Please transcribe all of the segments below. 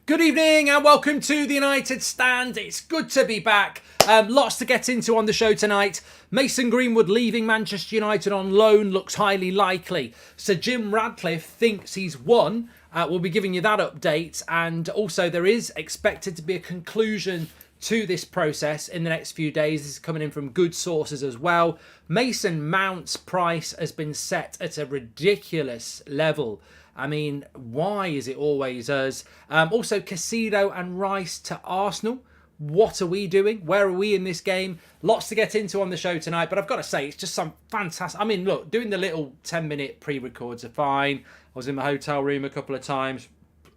Good evening and welcome to the United Stand. It's good to be back. Lots to get into on the show tonight. Mason Greenwood leaving Manchester United on loan looks highly likely. Sir Jim Radcliffe thinks he's won. We'll be giving you that update. And also there is expected to be a conclusion to this process in the next few days. This is coming in from good sources as well. Mason Mount's price has been set at a ridiculous level. I mean, why is it always us? Also, Casido and Rice to Arsenal. What are we doing? Where are we in this game? Lots to get into on the show tonight, but I've got to say, it's just some fantastic... I mean, look, doing the little 10-minute pre-records are fine. I was in my hotel room a couple of times.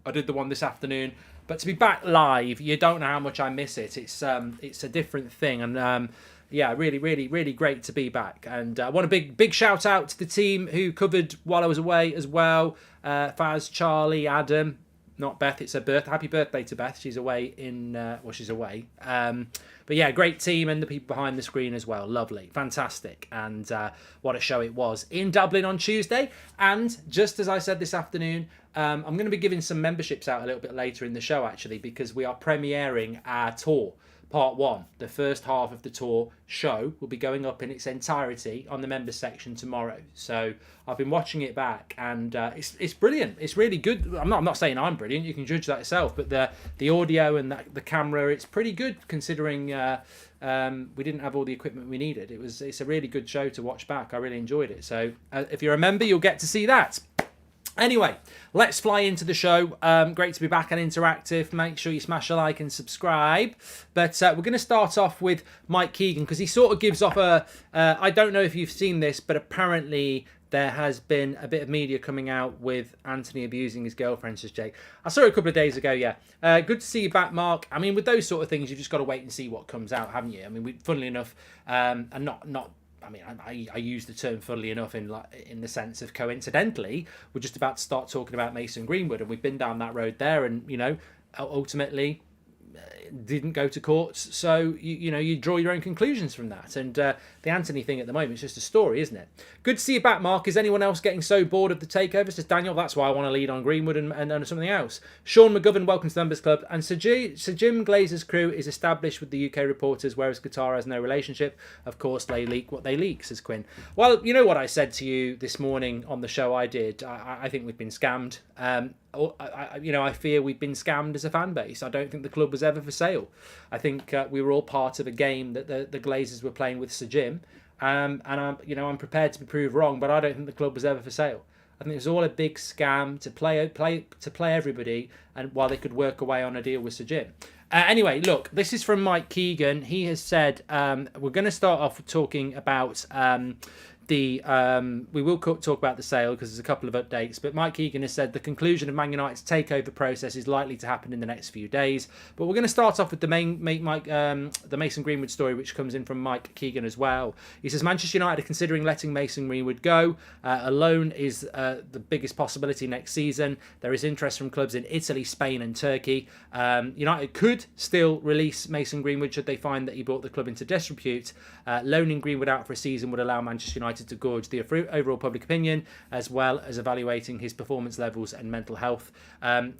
I did the one this afternoon. But to be back live, you don't know how much I miss it. It's a different thing. And yeah, really, really, really great to be back. And I want a big shout out to the team who covered while I was away as well. Faz, Charlie, Adam, not Beth. It's her birthday. Happy birthday to Beth. She's away in, well, she's away. But yeah, great team and the people behind the screen as well. Lovely. Fantastic. And what a show it was in Dublin on Tuesday. And just as I said this afternoon, I'm going to be giving some memberships out a little bit later in the show, actually, because we are premiering our tour. Part 1, the first half of the tour show, will be going up in its entirety on the members section tomorrow. So I've been watching it back, and it's brilliant. It's really good. I'm not saying I'm brilliant. You can judge that yourself. But the audio and the camera, it's pretty good considering we didn't have all the equipment we needed. It's a really good show to watch back. I really enjoyed it. So if you're a member, you'll get to see that. Anyway, let's fly into the show. Great to be back and interactive. Make sure you smash a like and subscribe. But we're going to start off with Mike Keegan because he sort of gives off I don't know if you've seen this, but apparently there has been a bit of media coming out with Anthony abusing his girlfriend, says Jake. I saw it a couple of days ago, yeah. Good to see you back, Mark. I mean, with those sort of things, you've just got to wait and see what comes out, haven't you? I mean, funnily enough, and not. I mean, I use the term funnily enough in the sense of coincidentally, we're just about to start talking about Mason Greenwood, and we've been down that road there, and you know, ultimately didn't go to courts. So you draw your own conclusions from that. And the Anthony thing at the moment is just a story, isn't it? Good to see you back, Mark. Is anyone else getting so bored of the takeover? Says Daniel. That's why I want to lead on Greenwood and something else. Sean McGovern, welcome to the Members Club. And Sir Jim Glazer's crew is established with the UK reporters, whereas Qatar has no relationship. Of course, they leak what they leak, says Quinn. Well, you know what I said to you this morning on the show I did. I think we've been scammed. I fear we've been scammed as a fan base. I don't think the club was ever for sale. I think we were all part of a game that the Glazers were playing with Sir Jim, and I'm prepared to be proved wrong. But I don't think the club was ever for sale. I think it was all a big scam to play everybody, and while they could work away on a deal with Sir Jim. Anyway, look, this is from Mike Keegan. He has said we're going to start off talking about. We will talk about the sale because there's a couple of updates, but Mike Keegan has said the conclusion of Man United's takeover process is likely to happen in the next few days. But we're going to start off with the the Mason Greenwood story, which comes in from Mike Keegan as well. He says Manchester United are considering letting Mason Greenwood go. A loan is the biggest possibility next season. There is interest from clubs in Italy, Spain, and Turkey. United could still release Mason Greenwood should they find that he brought the club into disrepute. Loaning Greenwood out for a season would allow Manchester United to gauge the overall public opinion as well as evaluating his performance levels and mental health.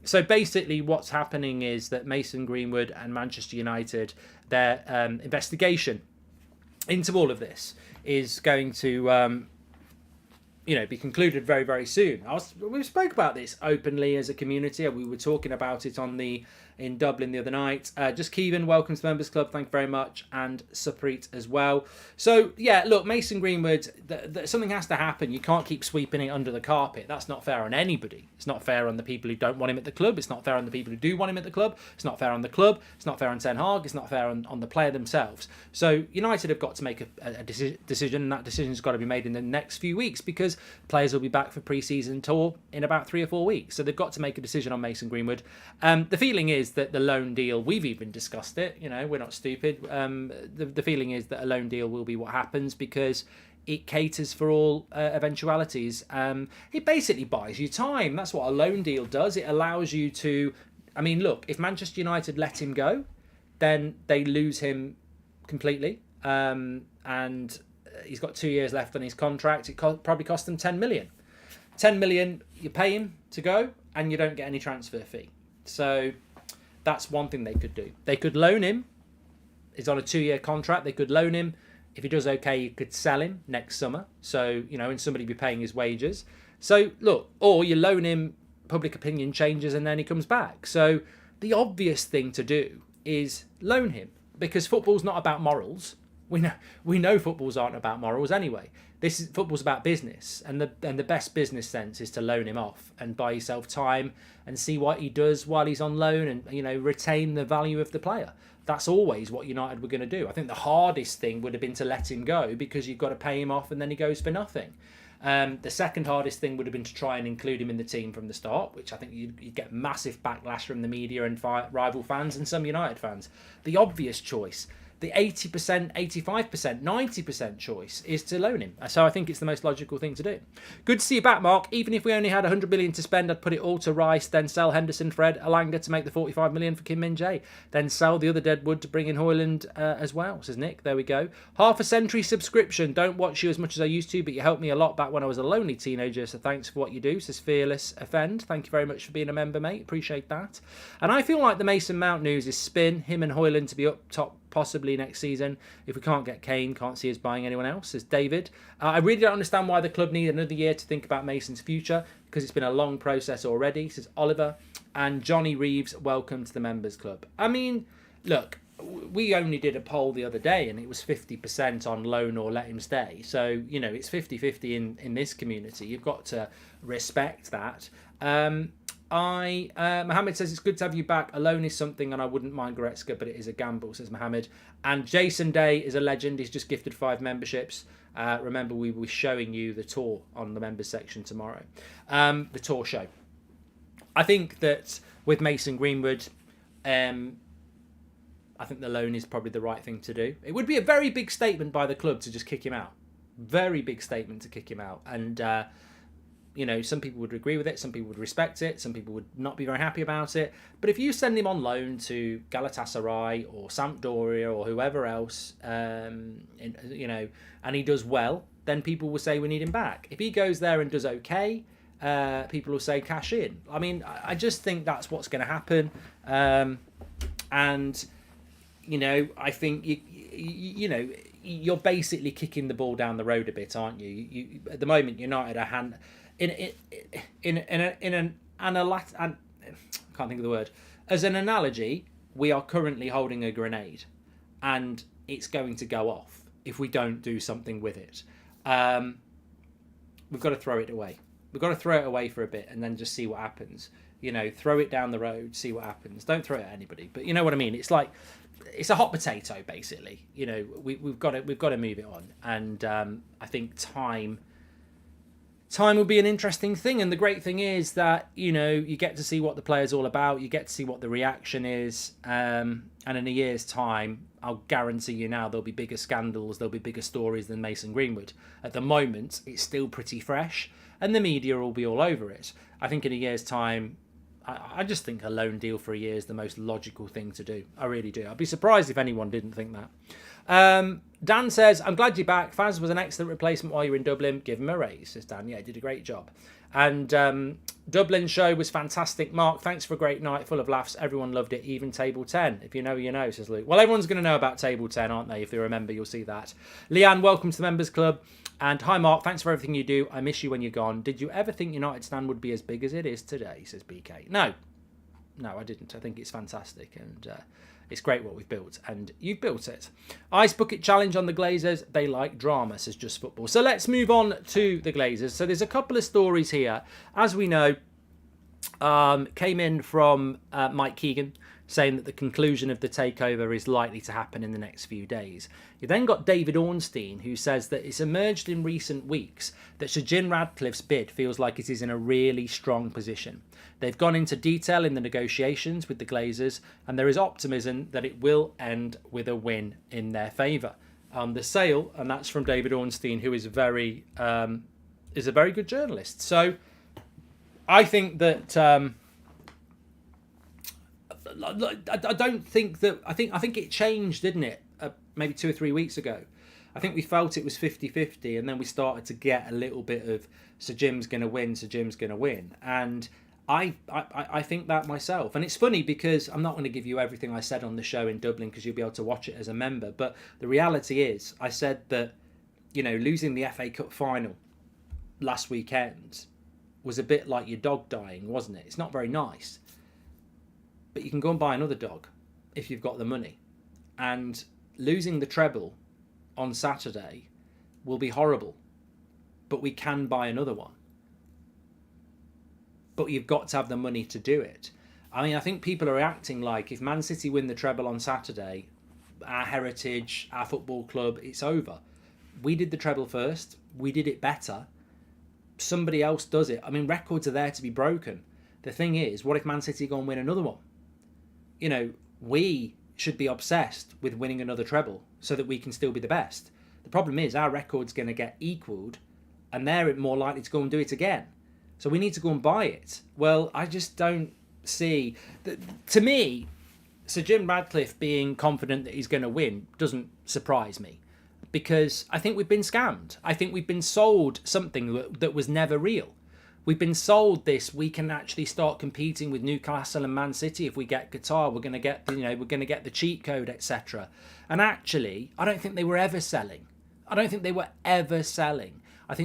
So basically what's happening is that Mason Greenwood and Manchester United, their investigation into all of this is going to be concluded very, very soon. We spoke about this openly as a community. We were talking about it in Dublin the other night. Just Kevin, welcome to the Members Club. Thank you very much. And Supreet as well. So, yeah, look, Mason Greenwood, something has to happen. You can't keep sweeping it under the carpet. That's not fair on anybody. It's not fair on the people who don't want him at the club. It's not fair on the people who do want him at the club. It's not fair on the club. It's not fair on Ten Hag. It's not fair on the player themselves. So United have got to make a decision, and that decision's got to be made in the next few weeks because players will be back for pre-season tour in about 3 or 4 weeks. So they've got to make a decision on Mason Greenwood. The feeling is that the loan deal, we've even discussed it, we're not stupid. The feeling is that a loan deal will be what happens because it caters for all eventualities. It basically buys you time. That's what a loan deal does. It allows you to, look, if Manchester United let him go, then they lose him completely. And he's got 2 years left on his contract. It probably cost them 10 million. 10 million, you pay him to go and you don't get any transfer fee. So That's one thing they could do. They could loan him. He's on a 2-year contract. They could loan him. If he does okay, you could sell him next summer. So, and somebody be paying his wages. So, look, or you loan him, public opinion changes, and then he comes back. So, the obvious thing to do is loan him, because football's not about morals. We know footballs aren't about morals anyway. Football's about business, and the best business sense is to loan him off and buy yourself time and see what he does while he's on loan, and retain the value of the player. That's always what United were going to do. I think the hardest thing would have been to let him go, because you've got to pay him off and then he goes for nothing. The second hardest thing would have been to try and include him in the team from the start, which I think you'd get massive backlash from the media and rival fans and some United fans. The obvious choice, the 80%, 85%, 90% choice is to loan him. So I think it's the most logical thing to do. Good to see you back, Mark. Even if we only had 100 million to spend, I'd put it all to Rice, then sell Henderson, Fred, Alanga to make the 45 million for Kim Min-jae, then sell the other deadwood to bring in Højlund as well, says Nick. There we go. Half a century subscription. Don't watch you as much as I used to, but you helped me a lot back when I was a lonely teenager, so thanks for what you do, says Fearless Offend. Thank you very much for being a member, mate. Appreciate that. And I feel like the Mason Mount news is spin. Him and Højlund to be up top possibly next season. If we can't get Kane, can't see us buying anyone else, says David. I really don't understand why the club need another year to think about Mason's future, because it's been a long process already, says Oliver. And Johnny Reeves, welcome to the members club. I mean, look, we only did a poll the other day and it was 50% on loan or let him stay. So, it's 50-50 in this community. You've got to respect that. Mohammed says it's good to have you back. A loan is something, and I wouldn't mind Goretzka, but it is a gamble, says Mohammed. And Jason Day is a legend. He's just gifted 5 memberships. Remember, we will be showing you the tour on the members section tomorrow. The tour show. I think that with Mason Greenwood, I think the loan is probably the right thing to do. It would be a very big statement by the club to just kick him out. Very big statement to kick him out. And some people would agree with it, some people would respect it, some people would not be very happy about it. But if you send him on loan to Galatasaray or Sampdoria or whoever else, and he does well, then people will say we need him back. If he goes there and does okay, people will say cash in. I mean, I just think that's what's going to happen. I think you're basically kicking the ball down the road a bit, aren't you? You at the moment, United are can't think of the word. As an analogy, we are currently holding a grenade, and it's going to go off if we don't do something with it. We've got to throw it away. We've got to throw it away for a bit and then just see what happens. Throw it down the road, see what happens. Don't throw it at anybody. But you know what I mean? It's like, it's a hot potato, basically. We've got to move it on. And I think time will be an interesting thing. And the great thing is that, you get to see what the player's all about. You get to see what the reaction is. And in a year's time, I'll guarantee you now, there'll be bigger scandals, there'll be bigger stories than Mason Greenwood. At the moment, it's still pretty fresh, and the media will be all over it. I think in a year's time, I just think a loan deal for a year is the most logical thing to do. I really do. I'd be surprised if anyone didn't think that. Dan says, I'm glad you're back. Faz was an excellent replacement while you were in Dublin. Give him a raise, says Dan. Yeah, he did a great job. And Dublin show was fantastic. Mark, thanks for a great night full of laughs. Everyone loved it, even Table 10. If you know, you know, says Luke. Well, everyone's going to know about Table 10, aren't they? If you remember, you'll see that. Leanne, welcome to the Members Club. And hi, Mark. Thanks for everything you do. I miss you when you're gone. Did you ever think United Stand would be as big as it is today, says BK. No, I didn't. I think it's fantastic. And it's great what we've built. And you've built it. Ice Bucket Challenge on the Glazers. They like drama, says Just Football. So let's move on to the Glazers. So there's a couple of stories here. As we know, came in from Mike Keegan, saying that the conclusion of the takeover is likely to happen in the next few days. You then got David Ornstein, who says that it's emerged in recent weeks that Sir Jim Ratcliffe's bid feels like it is in a really strong position. They've gone into detail in the negotiations with the Glazers, and there is optimism that it will end with a win in their favour. The sale, and that's from David Ornstein, who is a very good journalist. So I think that I don't think that I think it changed, didn't it? Maybe 2 or 3 weeks ago. I think we felt it was 50-50, and then we started to get a little bit of Sir Jim's going to win, Sir Jim's going to win. And I think that myself. And it's funny because I'm not going to give you everything I said on the show in Dublin because you'll be able to watch it as a member. But the reality is, I said that, losing the FA Cup final last weekend was a bit like your dog dying, wasn't it? It's not very nice. But you can go and buy another dog if you've got the money. And losing the treble on Saturday will be horrible. But we can buy another one. But you've got to have the money to do it. I mean, I think people are acting like if Man City win the treble on Saturday, our heritage, our football club, it's over. We did the treble first. We did it better. Somebody else does it. I mean, records are there to be broken. The thing is, what if Man City go and win another one? We should be obsessed with winning another treble so that we can still be the best. The problem is our record's going to get equalled and they're more likely to go and do it again. So we need to go and buy it. Well, I just don't see... To me, Sir Jim Ratcliffe being confident that he's going to win doesn't surprise me. Because I think we've been scammed. I think we've been sold something that was never real. We've been sold this. We can actually start competing with Newcastle and Man City if we get Qatar. We're going to get, we're going to get the cheat code, etc. And actually, I don't think they were ever selling. I think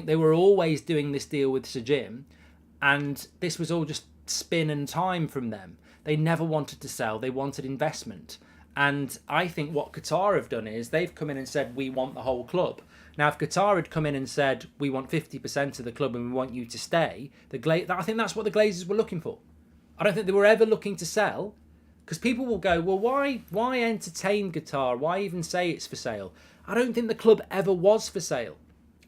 they were always doing this deal with Sir Jim. And this was all just spin and time from them. They never wanted to sell. They wanted investment. And I think what Qatar have done is they've come in and said, we want the whole club. Now, if Qatar had come in and said, we want 50% of the club and we want you to stay, I think that's what the Glazers were looking for. I don't think they were ever looking to sell. Because people will go, well, why entertain Qatar? Why even say it's for sale? I don't think the club ever was for sale.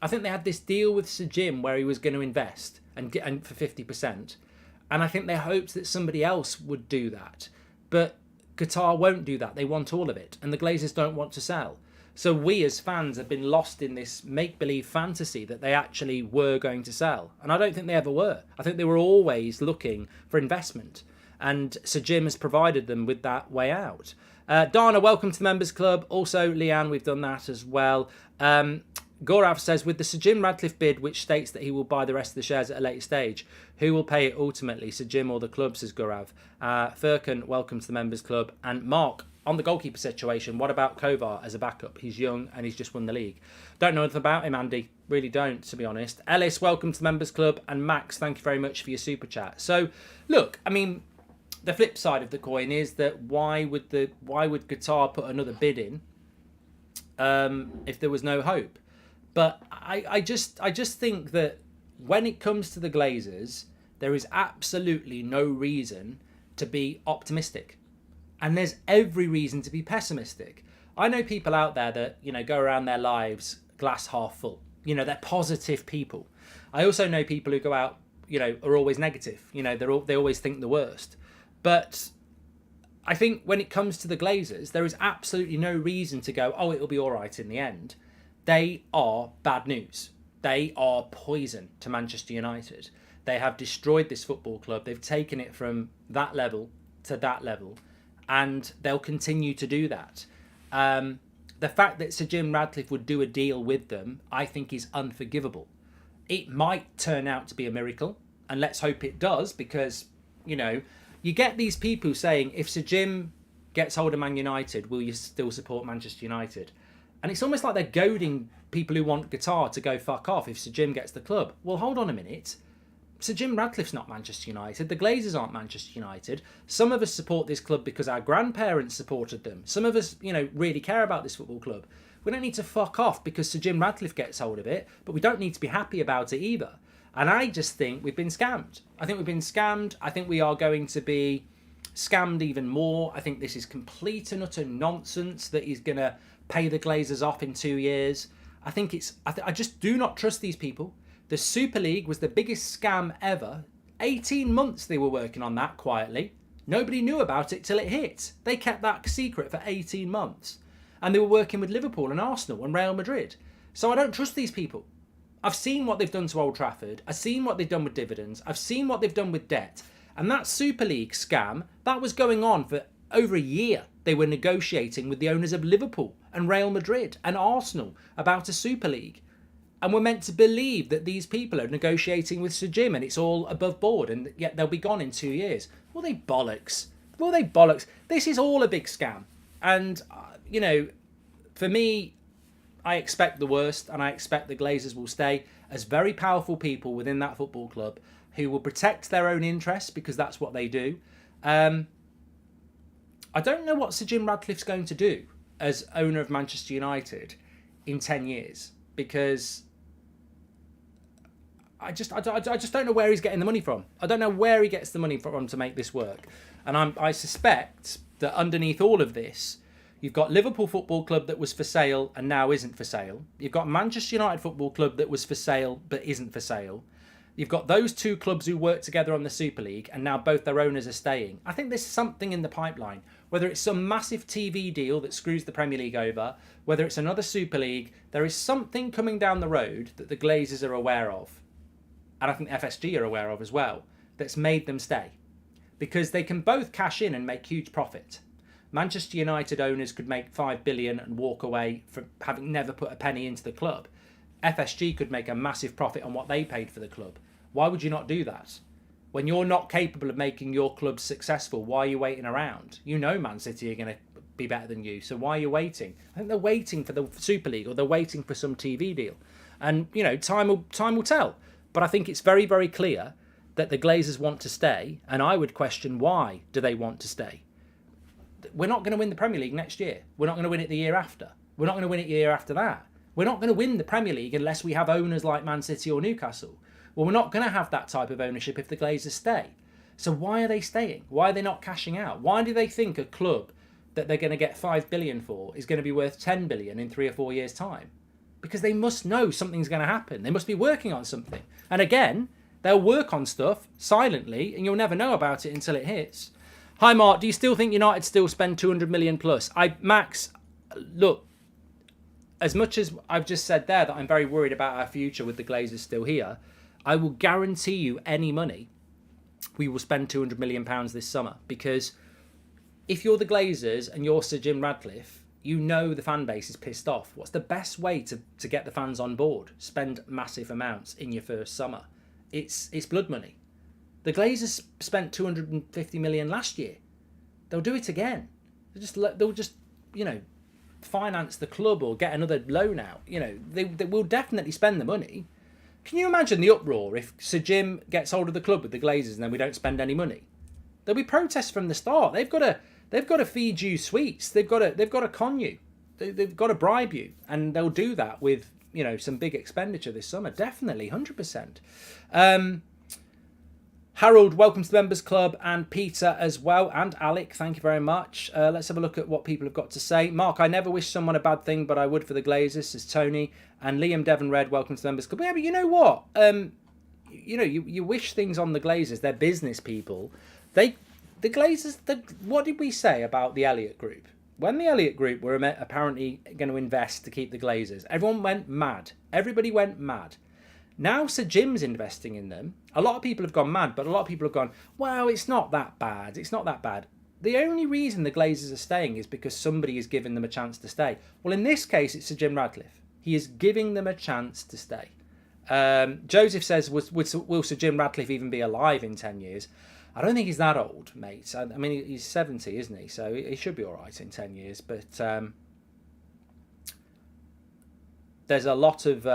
I think they had this deal with Sir Jim where he was going to invest and for 50%. And I think they hoped that somebody else would do that. But Qatar won't do that. They want all of it. And the Glazers don't want to sell. So we as fans have been lost in this make-believe fantasy that they actually were going to sell. And I don't think they ever were. I think they were always looking for investment. And Sir Jim has provided them with that way out. Dana, welcome to the Members Club. Also, Leanne, we've done that as well. Gorav says, with the Sir Jim Ratcliffe bid, which states that he will buy the rest of the shares at a later stage, who will pay it ultimately, Sir Jim or the club, says Gorav. Furkan, welcome to the Members Club. And Mark, on the goalkeeper situation, what about Kovar as a backup? He's young and he's just won the league. Don't know anything about him, Andy. Really don't, to be honest. Ellis, welcome to the Members Club. And Max, thank you very much for your super chat. So, look, I mean, the flip side of the coin is that why would Qatar put another bid in if there was no hope? But I just think that when it comes to the Glazers, there is absolutely no reason to be optimistic. And there's every reason to be pessimistic. I know people out there that, go around their lives glass half full. They're positive people. I also know people who go out, are always negative. They always think the worst. But I think when it comes to the Glazers, there is absolutely no reason to go, oh, it'll be all right in the end. They are bad news. They are poison to Manchester United. They have destroyed this football club. They've taken it from that level to that level, and they'll continue to do that. The fact that Sir Jim Ratcliffe would do a deal with them, I think, is unforgivable. It might turn out to be a miracle, and let's hope it does, because, you get these people saying, if Sir Jim gets hold of Man United, will you still support Manchester United? And it's almost like they're goading people who want Qatar to go fuck off if Sir Jim gets the club. Well, hold on a minute. Sir Jim Ratcliffe's not Manchester United. The Glazers aren't Manchester United. Some of us support this club because our grandparents supported them. Some of us, really care about this football club. We don't need to fuck off because Sir Jim Ratcliffe gets hold of it, but we don't need to be happy about it either. And I just think we've been scammed. I think we've been scammed. I think we are going to be scammed even more. I think this is complete and utter nonsense that he's going to pay the Glazers off in 2 years. I just do not trust these people. The Super League was the biggest scam ever. 18 months they were working on that quietly. Nobody knew about it till it hit. They kept that secret for 18 months. And they were working with Liverpool and Arsenal and Real Madrid. So I don't trust these people. I've seen what they've done to Old Trafford. I've seen what they've done with dividends. I've seen what they've done with debt. And that Super League scam, that was going on for over a year. They were negotiating with the owners of Liverpool and Real Madrid and Arsenal about a Super League. And we're meant to believe that these people are negotiating with Sir Jim and it's all above board and yet they'll be gone in 2 years. Well, they bollocks. This is all a big scam. And, for me, I expect the worst, and I expect the Glazers will stay as very powerful people within that football club who will protect their own interests because that's what they do. I don't know what Sir Jim Ratcliffe's going to do as owner of Manchester United in 10 years because I just don't know where he's getting the money from. I don't know where he gets the money from to make this work. And I suspect that underneath all of this, you've got Liverpool Football Club that was for sale and now isn't for sale. You've got Manchester United Football Club that was for sale but isn't for sale. You've got those two clubs who worked together on the Super League and now both their owners are staying. I think there's something in the pipeline, whether it's some massive TV deal that screws the Premier League over, whether it's another Super League, there is something coming down the road that the Glazers are aware of. And I think FSG are aware of as well, that's made them stay. Because they can both cash in and make huge profit. Manchester United owners could make 5 billion and walk away from having never put a penny into the club. FSG could make a massive profit on what they paid for the club. Why would you not do that? When you're not capable of making your club successful, why are you waiting around? You know Man City are going to be better than you, so why are you waiting? I think they're waiting for the Super League or they're waiting for some TV deal. And, time will tell. But I think it's very, very clear that the Glazers want to stay, and I would question why do they want to stay. We're not going to win the Premier League next year. We're not going to win it the year after. We're not going to win it the year after that. We're not going to win the Premier League unless we have owners like Man City or Newcastle. Well, we're not going to have that type of ownership if the Glazers stay. So why are they staying? Why are they not cashing out? Why do they think a club that they're going to get 5 billion for is going to be worth 10 billion in 3 or 4 years' time? Because they must know something's going to happen. They must be working on something. And again, they'll work on stuff silently and you'll never know about it until it hits. Hi, Mark. Do you still think United still spend 200 million plus? Max, look, as much as I've just said there that I'm very worried about our future with the Glazers still here, I will guarantee you any money we will spend 200 million pounds this summer. Because if you're the Glazers and you're Sir Jim Ratcliffe, you know the fan base is pissed off. What's the best way to get the fans on board? Spend massive amounts in your first summer. It's blood money. The Glazers spent 250 million last year. They'll do it again. They'll just finance the club or get another loan out. They will definitely spend the money. Can you imagine the uproar if Sir Jim gets hold of the club with the Glazers and then we don't spend any money? There'll be protests from the start. They've got to feed you sweets. They've got to con you. They've got to bribe you, and they'll do that with some big expenditure this summer. Definitely, 100%. Harold, welcome to the Members Club, and Peter as well, and Alec, thank you very much. Let's have a look at what people have got to say. Mark, I never wish someone a bad thing, but I would for the Glazers, says Tony. And Liam Devon Red, welcome to the Members Club. Yeah, but you know what? You wish things on the Glazers. They're business people. The Glazers, what did we say about the Elliott Group? When the Elliott Group were apparently going to invest to keep the Glazers, everyone went mad. Everybody went mad. Now Sir Jim's investing in them. A lot of people have gone mad, but a lot of people have gone, well, it's not that bad. It's not that bad. The only reason the Glazers are staying is because somebody is giving them a chance to stay. Well, in this case, it's Sir Jim Ratcliffe. He is giving them a chance to stay. Joseph says, will Sir Jim Ratcliffe even be alive in 10 years? I don't think he's that old, mate. I mean, he's 70, isn't he? So he should be all right in 10 years. But there's a lot of...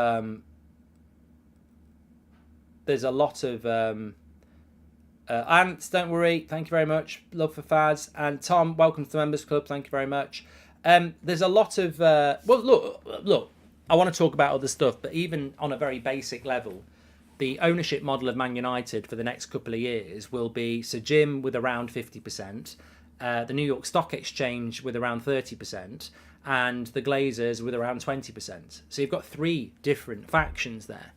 Ants, don't worry. Thank you very much. Love for Fads. And Tom, welcome to the Members Club. Thank you very much. There's a lot of... look, I want to talk about other stuff, but even on a very basic level, the ownership model of Man United for the next couple of years will be Sir Jim with around 50%, the New York Stock Exchange with around 30%, and the Glazers with around 20%. So you've got 3 different factions there.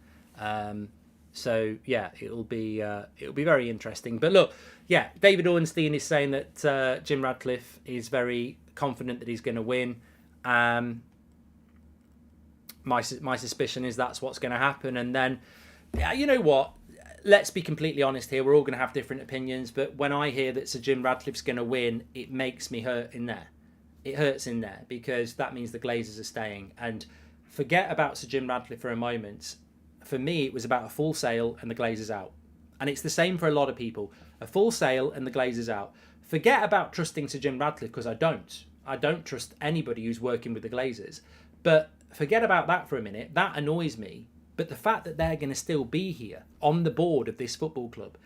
So yeah, it'll be very interesting. But look, yeah, David Ornstein is saying that Jim Ratcliffe is very confident that he's going to win. My suspicion is that's what's going to happen. And then, yeah, you know what? Let's be completely honest here. We're all going to have different opinions. But when I hear that Sir Jim Ratcliffe's going to win, it makes me hurt in there. It hurts in there because that means the Glazers are staying. And forget about Sir Jim Radcliffe for a moment. For me, it was about a full sale and the Glazers out. And it's the same for a lot of people. A full sale and the Glazers out. Forget about trusting Sir Jim Radcliffe, because I don't. I don't trust anybody who's working with the Glazers. But forget about that for a minute. That annoys me. But the fact that they're going to still be here on the board of this football club,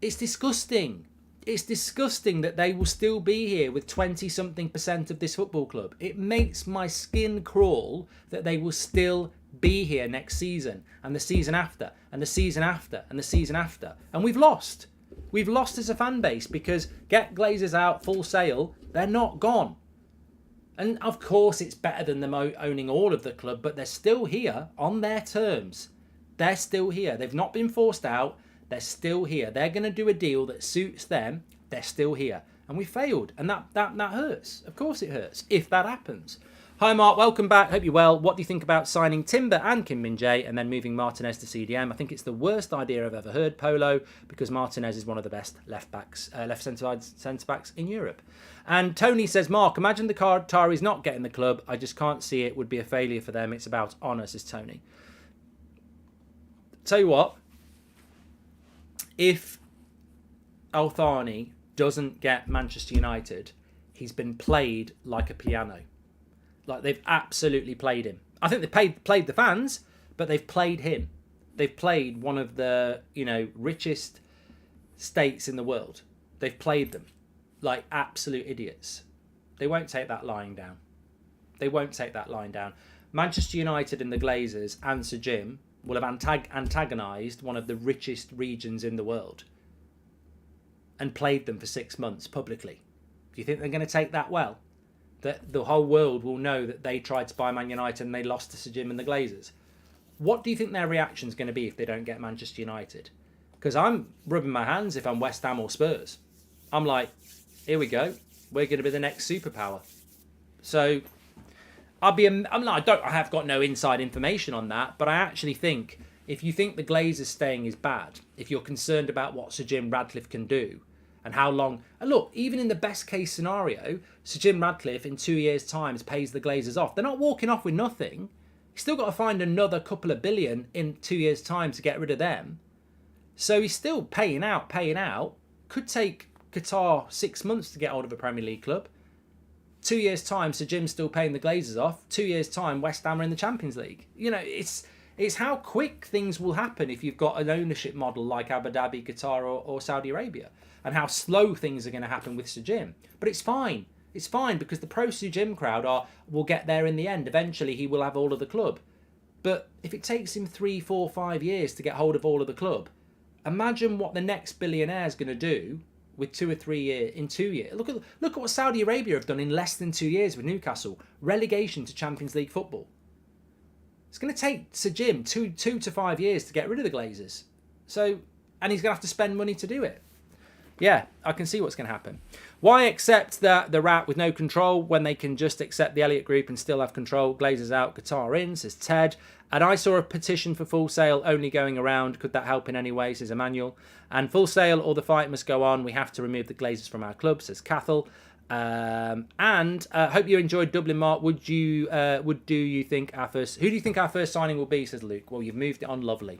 it's disgusting. It's disgusting that they will still be here with 20-something% of this football club. It makes my skin crawl that they will still be here next season and the season after and the season after and the season after. And we've lost. We've lost as a fan base because get Glazers out, full sale, they're not gone. And of course it's better than them owning all of the club, but they're still here on their terms. They're still here. They've not been forced out. They're still here. They're going to do a deal that suits them. They're still here. And we failed. And that hurts. Of course it hurts if that happens. Hi, Mark. Welcome back. Hope you're well. What do you think about signing Timber and Kim Min-jae and then moving Martinez to CDM? I think it's the worst idea I've ever heard, Polo, because Martinez is one of the best left centre backs in Europe. And Tony says, Mark, imagine the Qataris not getting the club. I just can't see it would be a failure for them. It's about honour, says Tony. Tell you what. If Al Thani doesn't get Manchester United, he's been played like a piano. Like, they've absolutely played him. I think they played the fans, but they've played him. They've played one of the, richest states in the world. They've played them like absolute idiots. They won't take that lying down. They won't take that lying down. Manchester United and the Glazers and Sir Jim will have antagonised one of the richest regions in the world and played them for 6 months publicly. Do you think they're going to take that well? That the whole world will know that they tried to buy Man United and they lost to Sir Jim and the Glazers? What do you think their reaction is going to be if they don't get Manchester United? Because I'm rubbing my hands if I'm West Ham or Spurs. I'm like, here we go. We're going to be the next superpower. So I have got no inside information on that, but I actually think if you think the Glazers staying is bad, if you're concerned about what Sir Jim Radcliffe can do and how long, and look, even in the best case scenario, Sir Jim Radcliffe in 2 years' time pays the Glazers off. They're not walking off with nothing. He's still got to find another couple of billion in 2 years' time to get rid of them. So he's still paying out. Could take Qatar 6 months to get hold of a Premier League club. 2 years' time, Sir Jim's still paying the Glazers off. 2 years' time, West Ham are in the Champions League. It's how quick things will happen if you've got an ownership model like Abu Dhabi, Qatar or Saudi Arabia, and how slow things are going to happen with Sir Jim. But it's fine. It's fine because the pro-Sir Jim crowd will get there in the end. Eventually, he will have all of the club. But if it takes him 3, 4, 5 years to get hold of all of the club, imagine what the next billionaire is going to do with 2 or 3 years, in 2 years. Look at what Saudi Arabia have done in less than 2 years with Newcastle. Relegation to Champions League football. It's going to take Sir Jim 2 to 5 years to get rid of the Glazers. And he's going to have to spend money to do it. Yeah, I can see what's going to happen. Why accept the rat with no control when they can just accept the Elliott Group and still have control? Glazers out, Qatar in, says Ted. And I saw a petition for full sale only going around. Could that help in any way, says Emmanuel. And full sale or the fight must go on. We have to remove the Glazers from our club, says Cathal. Hope you enjoyed Dublin, Mark. Who do you think our first signing will be, says Luke. Well, you've moved it on lovely.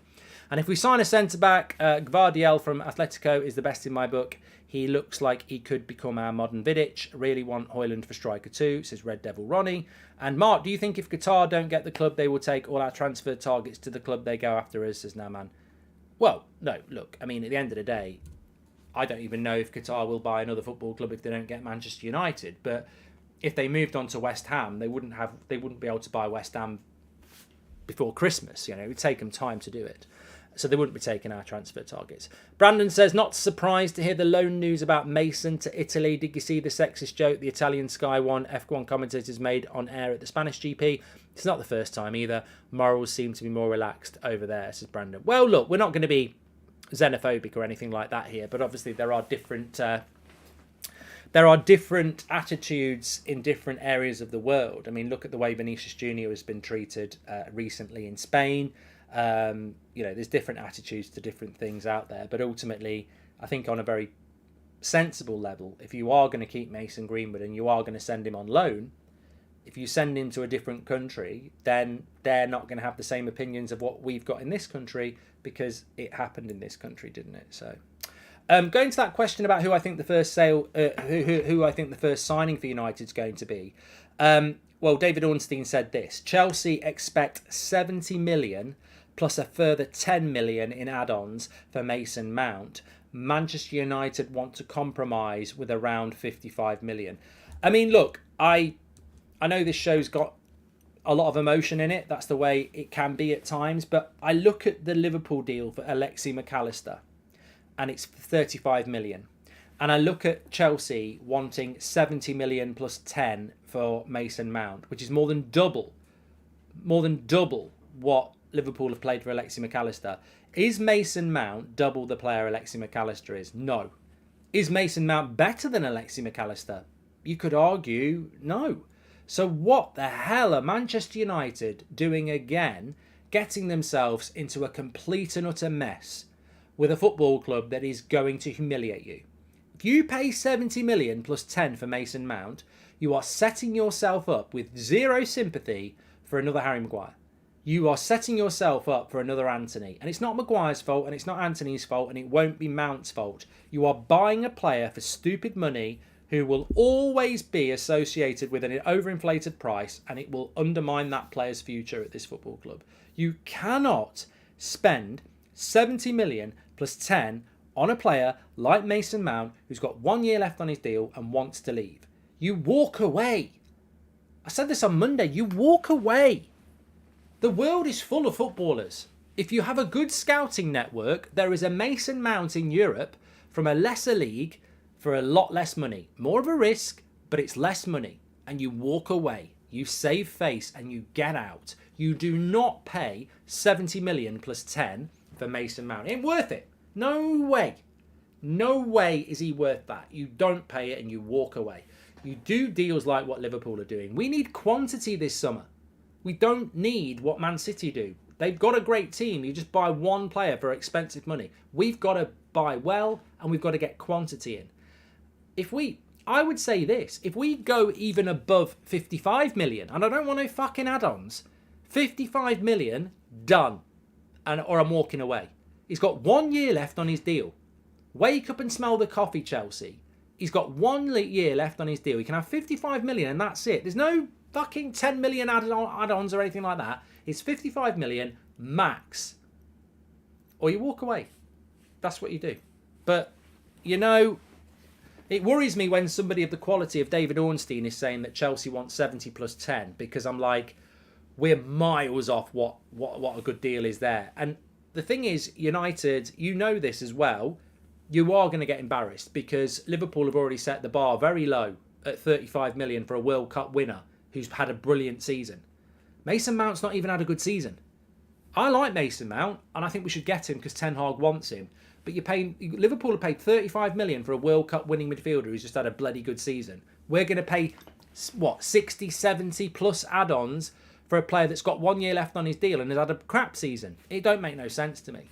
And if we sign a centre-back, Gvardiol from Atletico is the best in my book. He looks like he could become our modern Vidic. Really want Højlund for striker too, says Red Devil Ronnie. And Mark, do you think if Qatar don't get the club, they will take all our transfer targets to the club they go after us, says Naman? Well, no, look, I mean, at the end of the day, I don't even know if Qatar will buy another football club if they don't get Manchester United. But if they moved on to West Ham, they wouldn't be able to buy West Ham before Christmas. It would take them time to do it. So they wouldn't be taking our transfer targets. Brandon says, not surprised to hear the loan news about Mason to Italy. Did you see the sexist joke the Italian Sky One F1 commentators made on air at the Spanish GP? It's not the first time either. Morals seem to be more relaxed over there, says Brandon. Well, look, we're not going to be xenophobic or anything like that here, but obviously there are different attitudes in different areas of the world. I mean, look at the way Vinicius Junior has been treated recently in Spain. There's different attitudes to different things out there, but ultimately I think on a very sensible level, if you are going to keep Mason Greenwood and you are going to send him on loan, if you send him to a different country, then they're not going to have the same opinions of what we've got in this country, because it happened in this country, didn't it? So, going to that question about who I think the first who I think the first signing for United is going to be. Well, David Ornstein said this: Chelsea expect 70 million plus a further 10 million in add-ons for Mason Mount. Manchester United want to compromise with around 55 million. I mean, look, I know this show's got a lot of emotion in it. That's the way it can be at times. But I look at the Liverpool deal for Alexis McAllister, and it's 35 million. And I look at Chelsea wanting 70 million plus 10 for Mason Mount, which is more than double what Liverpool have paid for Alexis McAllister. Is Mason Mount double the player Alexis McAllister is? No. Is Mason Mount better than Alexis McAllister? You could argue no. So what the hell are Manchester United doing again, getting themselves into a complete and utter mess with a football club that is going to humiliate you? If you pay 70 million plus 10 for Mason Mount, you are setting yourself up with zero sympathy for another Harry Maguire. You are setting yourself up for another Anthony. And it's not Maguire's fault, and it's not Anthony's fault, and it won't be Mount's fault. You are buying a player for stupid money who will always be associated with an overinflated price, and it will undermine that player's future at this football club. You cannot spend 70 million plus 10 on a player like Mason Mount, who's got 1 year left on his deal and wants to leave. You walk away. I said this on Monday. You walk away. The world is full of footballers. If you have a good scouting network, there is a Mason Mount in Europe from a lesser league for a lot less money. More of a risk, but it's less money. And you walk away. You save face and you get out. You do not pay 70 million plus 10 for Mason Mount. It ain't worth it. No way. No way is he worth that. You don't pay it and you walk away. You do deals like what Liverpool are doing. We need quantity this summer. We don't need what Man City do. They've got a great team. You just buy one player for expensive money. We've got to buy well, and we've got to get quantity in. I would say this, if we go even above 55 million, and I don't want no fucking add-ons, 55 million, done. Or I'm walking away. He's got 1 year left on his deal. Wake up and smell the coffee, Chelsea. He's got 1 year left on his deal. He can have 55 million and that's it. There's no fucking 10 million add-ons or anything like that. It's 55 million max. Or you walk away. That's what you do. But, you know, it worries me when somebody of the quality of David Ornstein is saying that Chelsea wants 70 plus 10, because I'm like, we're miles off what a good deal is there. And the thing is, United, you know this as well, you are going to get embarrassed because Liverpool have already set the bar very low at 35 million for a World Cup winner who's had a brilliant season. Mason Mount's not even had a good season. I like Mason Mount, and I think we should get him because Ten Hag wants him. But Liverpool have paid 35 million for a World Cup winning midfielder who's just had a bloody good season. We're going to pay, 60, 70 plus add-ons for a player that's got 1 year left on his deal and has had a crap season. It don't make no sense to me.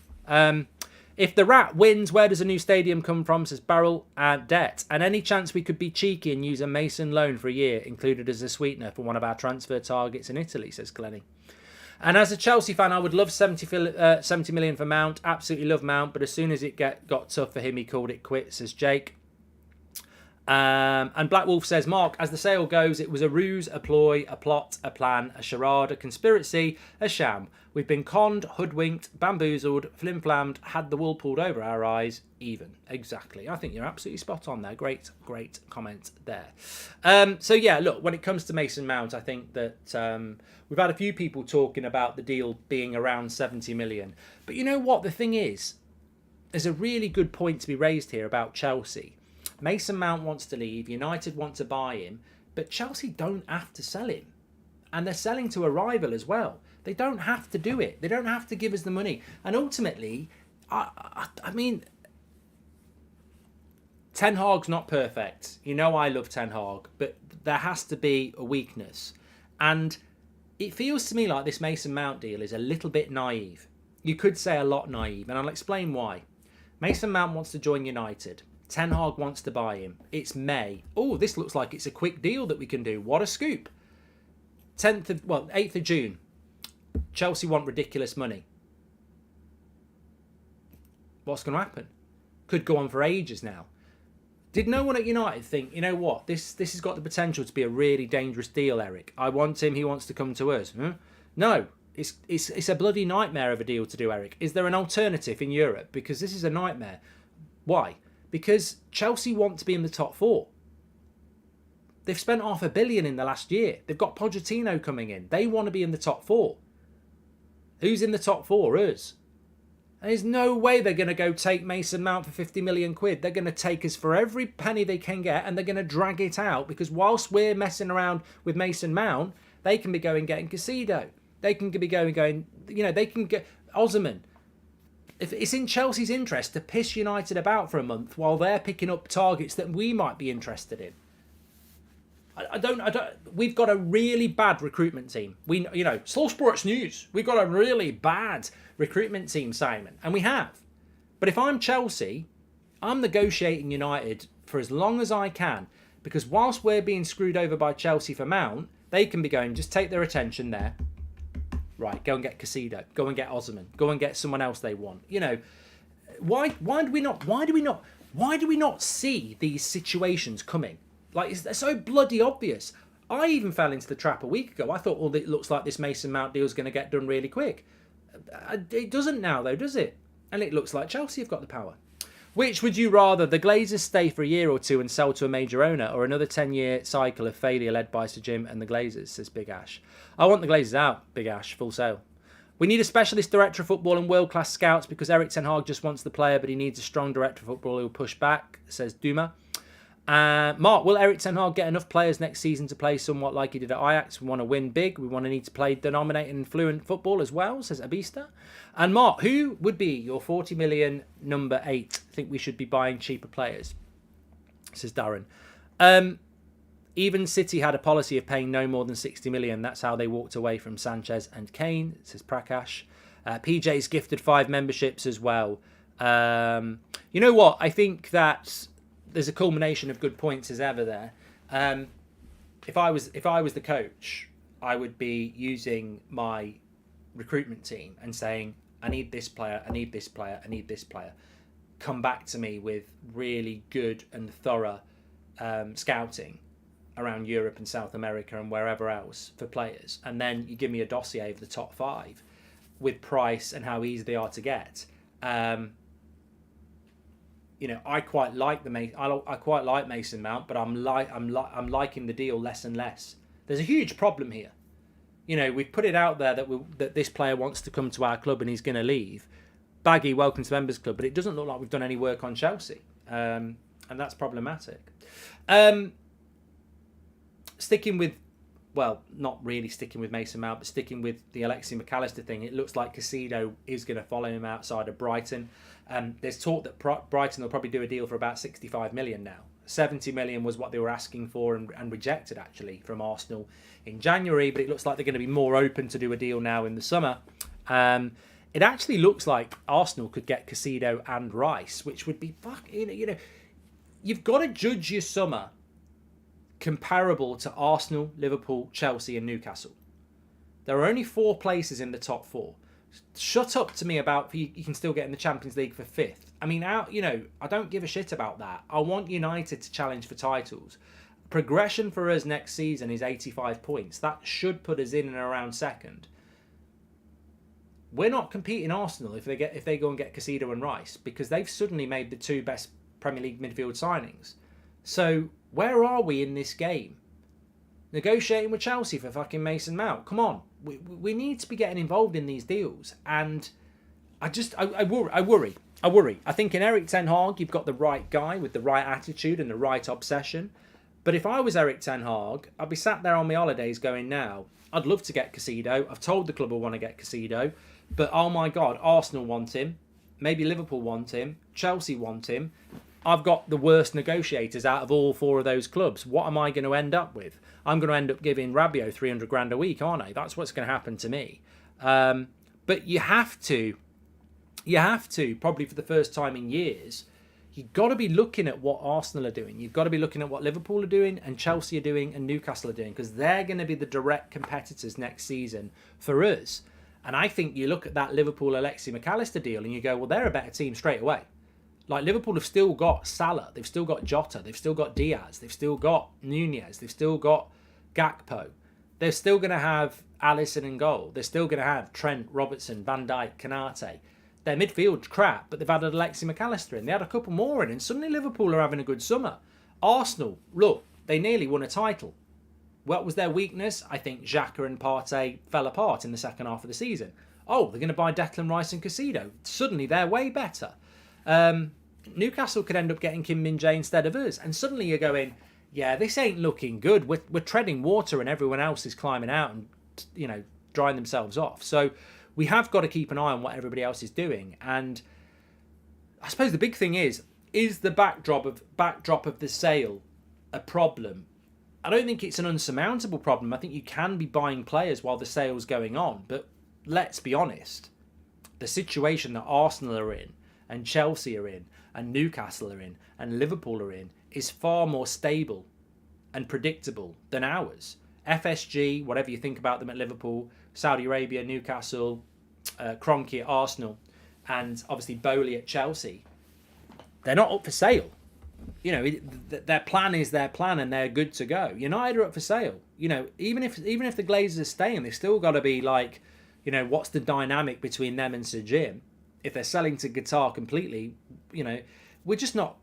If the Rat wins, where does a new stadium come from, says Barrel? Debt. And any chance we could be cheeky and use a Mason loan for a year included as a sweetener for one of our transfer targets in Italy, says Glennie. And as a Chelsea fan, I would love 70 million for Mount. Absolutely love Mount. But as soon as it got tough for him, he called it quits, says Jake. And Black Wolf says, Mark, as the sale goes, it was a ruse, a ploy, a plot, a plan, a charade, a conspiracy, a sham. We've been conned, hoodwinked, bamboozled, flim-flammed, had the wool pulled over our eyes, even. Exactly. I think you're absolutely spot on there. Great comment there. So yeah, look, when it comes to Mason Mount, I think that we've had a few people talking about the deal being around 70 million. But you know what? The thing is, there's a really good point to be raised here about Chelsea. Mason Mount wants to leave, United want to buy him, but Chelsea don't have to sell him. And they're selling to a rival as well. They don't have to do it. They don't have to give us the money. And ultimately, I mean, Ten Hag's not perfect. You know I love Ten Hag, but there has to be a weakness. And it feels to me like this Mason Mount deal is a little bit naive. You could say a lot naive, and I'll explain why. Mason Mount wants to join United. Ten Hag wants to buy him. It's May. Oh, this looks like it's a quick deal that we can do. What a scoop. 8th of June, Chelsea want ridiculous money. What's going to happen? Could go on for ages now. Did no one at United think, you know what, this has got the potential to be a really dangerous deal, Eric? I want him, he wants to come to us. No, it's a bloody nightmare of a deal to do, Eric. Is there an alternative in Europe? Because this is a nightmare. Why? Because Chelsea want to be in the top 4. They've spent $500 million in the last year. They've got Pochettino coming in. They want to be in the top 4. Who's in the top 4? Us. And there's no way they're going to go take Mason Mount for 50 million quid. They're going to take us for every penny they can get, and they're going to drag it out, because whilst we're messing around with Mason Mount, they can be getting Caicedo. They can be going, they can get Osimhen. If it's in Chelsea's interest to piss United about for a month while they're picking up targets that we might be interested in. I don't. We've got a really bad recruitment team. Slow Sports News. We've got a really bad recruitment team, Simon, and we have. But if I'm Chelsea, I'm negotiating United for as long as I can, because whilst we're being screwed over by Chelsea for Mount, they can be going, just take their attention there. Right, go and get Caicedo. Go and get Osimhen. Go and get someone else they want. Why do we not see these situations coming? Like, they're so bloody obvious. I even fell into the trap a week ago. I thought, it looks like this Mason Mount deal is going to get done really quick. It doesn't now, though, does it? And it looks like Chelsea have got the power. Which would you rather, the Glazers stay for a year or two and sell to a major owner, or another 10-year cycle of failure led by Sir Jim and the Glazers, says Big Ash. I want the Glazers out, Big Ash, full sale. We need a specialist director of football and world-class scouts, because Eric Ten Hag just wants the player, but he needs a strong director of football who will push back, says Duma. Mark, will Eric Ten Hag get enough players next season to play somewhat like he did at Ajax? We want to win big. We want to need to play denominating and fluent football as well, says Abista. And Mark, who would be your 40 million number 8? I think we should be buying cheaper players, says Darren. Even City had a policy of paying no more than 60 million. That's how they walked away from Sanchez and Kane, says Prakash. PJ's gifted 5 memberships as well. You know what? I think that there's a culmination of good points as ever there. If I was the coach, I would be using my recruitment team and saying, I need this player, I need this player, I need this player. Come back to me with really good and thorough scouting around Europe and South America and wherever else for players. And then you give me a dossier of the top 5 with price and how easy they are to get. I quite like I quite like Mason Mount, but I'm liking the deal less and less. There's a huge problem here. We've put it out there that this player wants to come to our club and he's going to leave. Baggy, welcome to Members Club, but it doesn't look like we've done any work on Chelsea, and that's problematic. Not really sticking with Mason Mount, but sticking with the Alexi McAllister thing, it looks like Caicedo is going to follow him outside of Brighton. There's talk that Brighton will probably do a deal for about 65 million now. 70 million was what they were asking for and rejected, actually, from Arsenal in January, but it looks like they're going to be more open to do a deal now in the summer. It actually looks like Arsenal could get Caicedo and Rice, which would be you've got to judge your summer comparable to Arsenal, Liverpool, Chelsea and Newcastle. There are only 4 places in the top 4. Shut up to me about you can still get in the Champions League for 5th. I mean, I don't give a shit about that. I want United to challenge for titles. Progression for us next season is 85 points. That should put us in and around 2nd. We're not competing Arsenal if they go and get Caicedo and Rice, because they've suddenly made the 2 best Premier League midfield signings. So where are we in this game? Negotiating with Chelsea for fucking Mason Mount. Come on. We need to be getting involved in these deals. And I worry. I think in Eric Ten Hag, you've got the right guy with the right attitude and the right obsession. But if I was Eric Ten Hag, I'd be sat there on my holidays going, now, I'd love to get Caicedo. I've told the club I want to get Caicedo. But oh my God, Arsenal want him. Maybe Liverpool want him. Chelsea want him. I've got the worst negotiators out of all 4 of those clubs. What am I going to end up with? I'm going to end up giving Rabiot 300 grand a week, aren't I? That's what's going to happen to me. But you have to, probably for the first time in years, you've got to be looking at what Arsenal are doing. You've got to be looking at what Liverpool are doing and Chelsea are doing and Newcastle are doing, because they're going to be the direct competitors next season for us. And I think you look at that Liverpool-Alexis McAllister deal and you go, well, they're a better team straight away. Like, Liverpool have still got Salah, they've still got Jota, they've still got Diaz, they've still got Nunez, they've still got Gakpo. They're still going to have Alisson in goal. They're still going to have Trent, Robertson, Van Dijk, Kanate. Their midfield's crap, but they've added Alexis McAllister in. They had a couple more in, and suddenly Liverpool are having a good summer. Arsenal, look, they nearly won a title. What was their weakness? I think Xhaka and Partey fell apart in the second half of the season. Oh, they're going to buy Declan Rice and Caicedo. Suddenly they're way better. Newcastle could end up getting Kim Min-jae instead of us. And suddenly you're going, yeah, this ain't looking good. We're treading water and everyone else is climbing out and, drying themselves off. So we have got to keep an eye on what everybody else is doing. And I suppose the big thing is the backdrop of the sale a problem? I don't think it's an unsurmountable problem. I think you can be buying players while the sale's going on. But let's be honest, the situation that Arsenal are in and Chelsea are in and Newcastle are in and Liverpool are in is far more stable and predictable than ours. FSG, whatever you think about them at Liverpool, Saudi Arabia, Newcastle, Kroenke at Arsenal, and obviously Bowley at Chelsea, they're not up for sale. Their plan is their plan and they're good to go. United are up for sale. Even if the Glazers are staying, they've still got to be like, what's the dynamic between them and Sir Jim? If they're selling to Qatar completely, we're not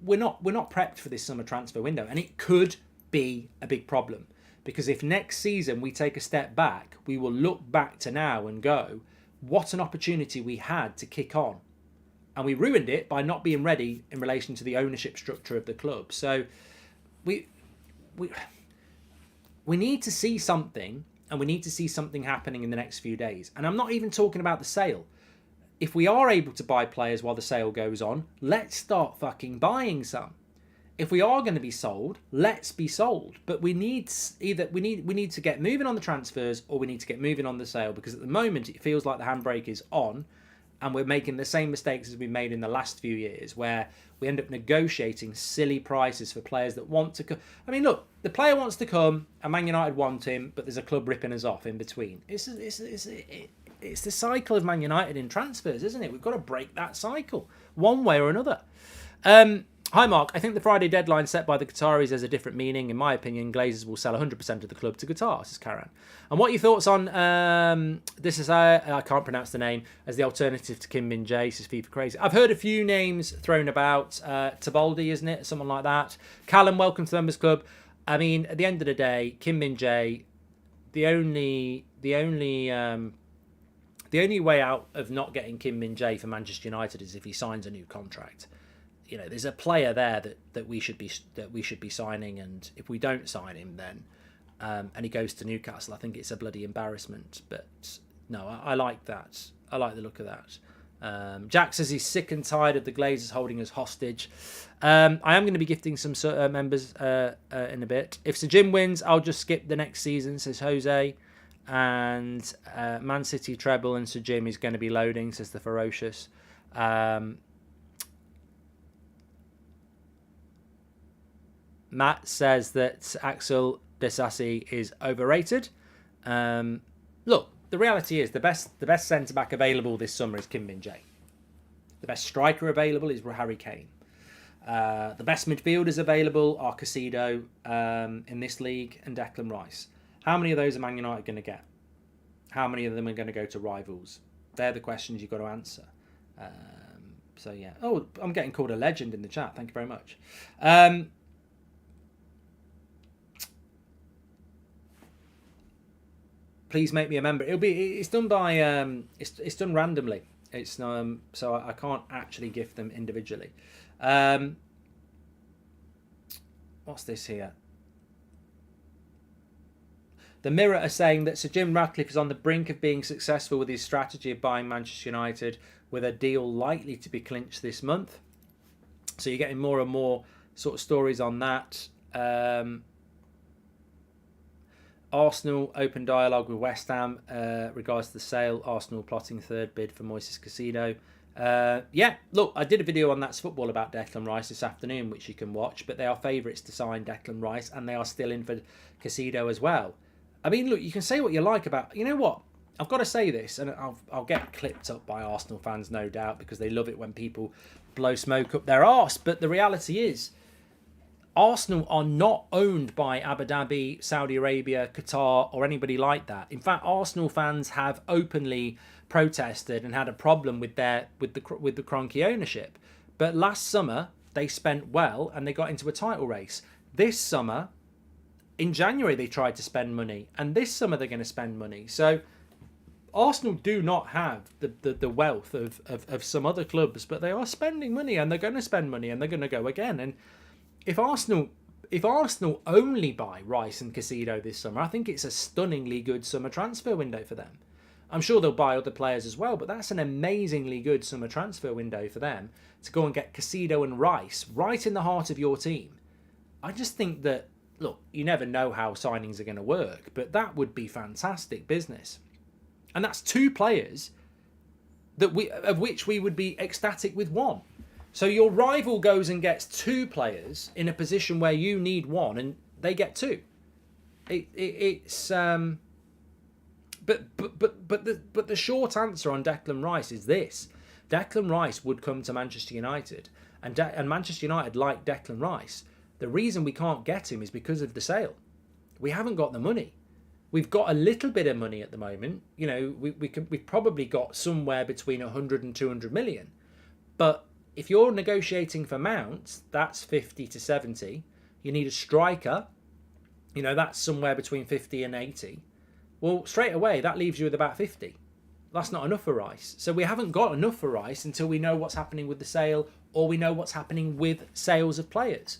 prepped for this summer transfer window, and it could be a big problem, because if next season we take a step back, we will look back to now and go, what an opportunity we had to kick on. And we ruined it by not being ready in relation to the ownership structure of the club. So we need to see something, and we need to see something happening in the next few days. And I'm not even talking about the sale. If we are able to buy players while the sale goes on, let's start fucking buying some. If we are going to be sold, let's be sold. But we need to get moving on the transfers, or we need to get moving on the sale, because at the moment it feels like the handbrake is on. And we're making the same mistakes as we made in the last few years, where we end up negotiating silly prices for players that want to come. I mean, look, the player wants to come, and Man United want him, but there's a club ripping us off in between. It's the cycle of Man United in transfers, isn't it? We've got to break that cycle one way or another. Hi, Mark. I think the Friday deadline set by the Qataris has a different meaning. In my opinion, Glazers will sell 100% of the club to Qatar, says Karan. And what are your thoughts on this is I can't pronounce the name, as the alternative to Kim Min-jae, says FIFA Crazy. I've heard a few names thrown about. Tabaldi, isn't it? Someone like that. Callum, welcome to the Members Club. I mean, at the end of the day, Kim Min-jae, the only way out of not getting Kim Min-jae for Manchester United is if he signs a new contract. There's a player there that we should be signing, and if we don't sign him, then and he goes to Newcastle, I think it's a bloody embarrassment. But no, I like that. I like the look of that. Jack says he's sick and tired of the Glazers holding us hostage. I am going to be gifting some members in a bit. If Sir Jim wins, I'll just skip the next season, says Jose. And Man City treble and Sir Jim is going to be loading, says the Ferocious. Matt says that Axel Disasi is overrated. Look, the reality is the best centre-back available this summer is Kim Min-jae. The best striker available is Harry Kane. The best midfielders available are Caicedo in this league and Declan Rice. How many of those are Man United going to get? How many of them are going to go to rivals? They're the questions you've got to answer. So, yeah. Oh, I'm getting called a legend in the chat. Thank you very much. Please make me a member. It's done by it's done randomly. It's so I can't actually gift them individually. What's this here? The Mirror are saying that Sir Jim Ratcliffe is on the brink of being successful with his strategy of buying Manchester United, with a deal likely to be clinched this month. So you're getting more and more sort of stories on that. Arsenal open dialogue with West Ham regards to the sale. Arsenal plotting third bid for Moises Caicedo. Yeah, look, I did a video on That's Football about Declan Rice this afternoon, which you can watch, but they are favourites to sign Declan Rice, and they are still in for Caicedo as well. I mean, look, you can say what you like about... You know what? I've got to say this, and I'll get clipped up by Arsenal fans, no doubt, because they love it when people blow smoke up their arse, but the reality is, Arsenal are not owned by Abu Dhabi, Saudi Arabia, Qatar, or anybody like that. In fact, Arsenal fans have openly protested and had a problem with the Kroenke ownership. But last summer they spent well and they got into a title race. This summer, in January, they tried to spend money, and this summer they're going to spend money. So Arsenal do not have the wealth of some other clubs, but they are spending money, and they're going to spend money, and they're going to go again. And if Arsenal only buy Rice and Caicedo this summer, I think it's a stunningly good summer transfer window for them. I'm sure they'll buy other players as well, but that's an amazingly good summer transfer window for them to go and get Caicedo and Rice right in the heart of your team. I just think that, look, you never know how signings are going to work, but that would be fantastic business. And that's two players of which we would be ecstatic with one. So your rival goes and gets two players in a position where you need one, and they get two. It's But the short answer on Declan Rice is this: Declan Rice would come to Manchester United, and Manchester United like Declan Rice. The reason we can't get him is because of the sale. We haven't got the money. We've got a little bit of money at the moment. You know, we've probably got somewhere between 100 and 200 million. But if you're negotiating for Mount, that's 50 to 70. You need a striker. You know, that's somewhere between 50 and 80. Well, straight away, that leaves you with about 50. That's not enough for Rice. So we haven't got enough for Rice until we know what's happening with the sale, or we know what's happening with sales of players.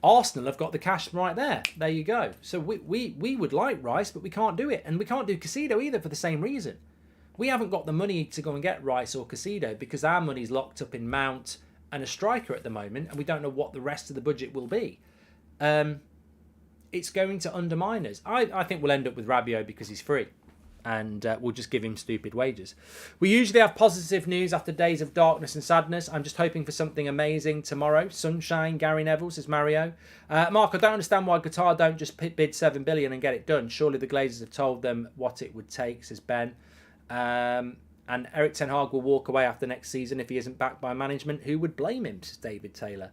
Arsenal have got the cash right there. There you go. So we would like Rice, but we can't do it. And we can't do Caicedo either for the same reason. We haven't got the money to go and get Rice or Caicedo because our money's locked up in Mount and a striker at the moment, and we don't know what the rest of the budget will be. It's going to undermine us. I think we'll end up with Rabiot because he's free, and we'll just give him stupid wages. We usually have positive news after days of darkness and sadness. I'm just hoping for something amazing tomorrow. Sunshine, Gary Neville, says Mario. Mark, I don't understand why Qatar don't just bid 7 billion and get it done. Surely the Glazers have told them what it would take, says Ben. And Eric Ten Hag will walk away after next season if he isn't backed by management. Who would blame him, says David Taylor.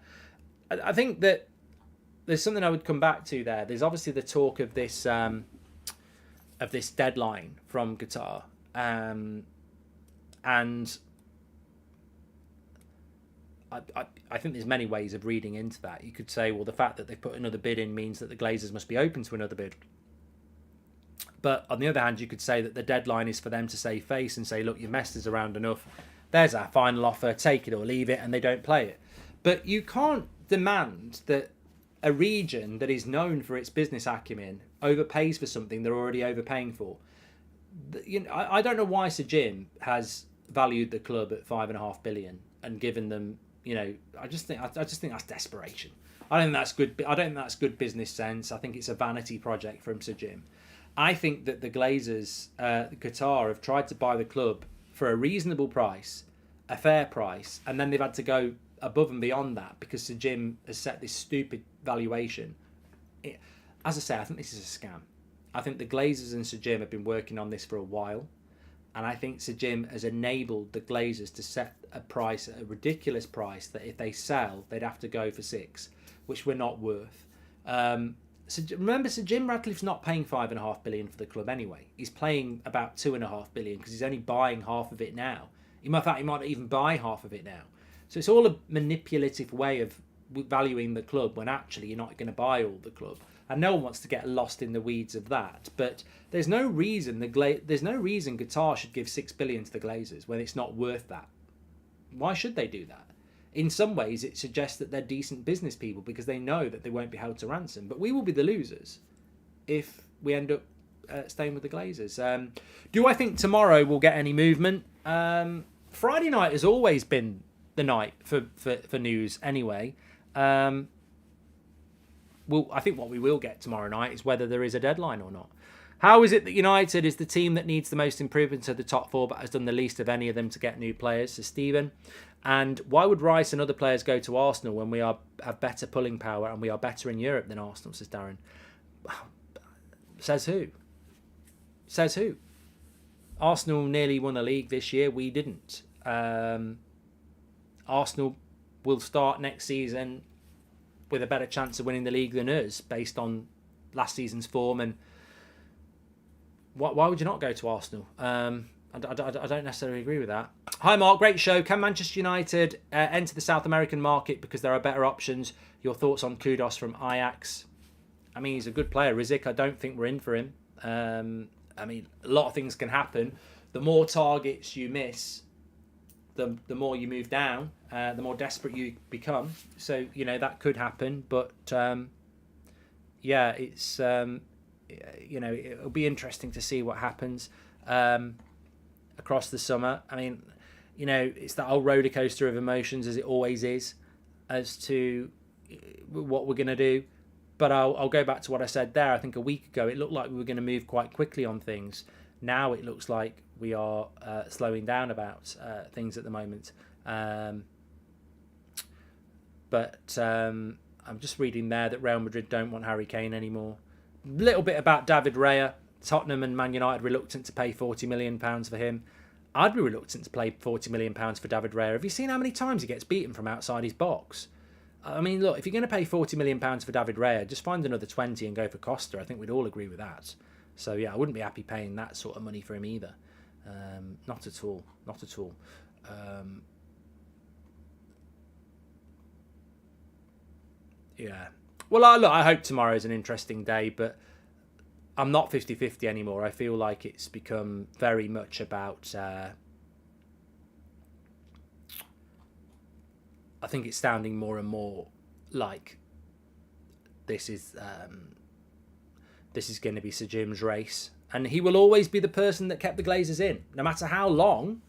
I think that there's something I would come back to there. There's obviously the talk of this deadline from Qatar, and I think there's many ways of reading into that. You could say, well, the fact that they've put another bid in means that the Glazers must be open to another bid. But on the other hand, you could say that the deadline is for them to save face and say, look, you've messed us around enough. There's our final offer, take it or leave it, and they don't play it. But you can't demand that a region that is known for its business acumen overpays for something they're already overpaying for. You know, I don't know why Sir Jim has valued the club at 5.5 billion and given them. You know, I just think that's desperation. I don't think that's good. I don't think that's good business sense. I think it's a vanity project from Sir Jim. I think that the Glazers, Qatar, have tried to buy the club for a reasonable price, a fair price, and then they've had to go above and beyond that because Sir Jim has set this stupid valuation. As I say, I think this is a scam. I think the Glazers and Sir Jim have been working on this for a while, and I think Sir Jim has enabled the Glazers to set a price, a ridiculous price, that if they sell, they'd have to go for 6, which we're not worth. So remember, Sir Jim Ratcliffe's not paying 5.5 billion for the club anyway. He's paying about 2.5 billion because he's only buying half of it now. In fact, he might even buy half of it now. So it's all a manipulative way of valuing the club when actually you're not going to buy all the club. And no one wants to get lost in the weeds of that. But there's no reason Qatar should give 6 billion to the Glazers when it's not worth that. Why should they do that? In some ways, it suggests that they're decent business people because they know that they won't be held to ransom. But we will be the losers if we end up staying with the Glazers. Do I think tomorrow we'll get any movement? Friday night has always been the night for news anyway. I think what we will get tomorrow night is whether there is a deadline or not. How is it that United is the team that needs the most improvement to the top four but has done the least of any of them to get new players? So Stephen. And why would Rice and other players go to Arsenal when we have better pulling power and we are better in Europe than Arsenal, says Darren. Says who? Says who? Arsenal nearly won a league this year. We didn't. Arsenal will start next season with a better chance of winning the league than us based on last season's form. And why would you not go to Arsenal? I don't necessarily agree with that. Hi, Mark. Great show. Can Manchester United enter the South American market because there are better options? Your thoughts on Kudos from Ajax? I mean, he's a good player. Rizik, I don't think we're in for him. I mean, a lot of things can happen. The more targets you miss, the more you move down, the more desperate you become. So, you know, that could happen. But, yeah, it's, you know, it'll be interesting to see what happens across the summer. I mean, you know, it's that old roller coaster of emotions, as it always is, as to what we're going to do. But I'll go back to what I said there. I think a week ago, it looked like we were going to move quite quickly on things. Now it looks like we are slowing down about things at the moment. But I'm just reading there that Real Madrid don't want Harry Kane anymore. A little bit about David Raya. Tottenham and Man United reluctant to pay £40 million for him. I'd be reluctant to pay £40 million for David Raya. Have you seen how many times he gets beaten from outside his box? I mean, look, if you're going to pay £40 million for David Raya, just find another 20 and go for Costa. I think we'd all agree with that. So, yeah, I wouldn't be happy paying that sort of money for him either. Not at all. Not at all. Yeah. Well, look, I hope tomorrow's an interesting day, but I'm not 50-50 anymore. I feel like it's become very much about... I think it's sounding more and more like this is going to be Sir Jim's race. And he will always be the person that kept the Glazers in, no matter how long.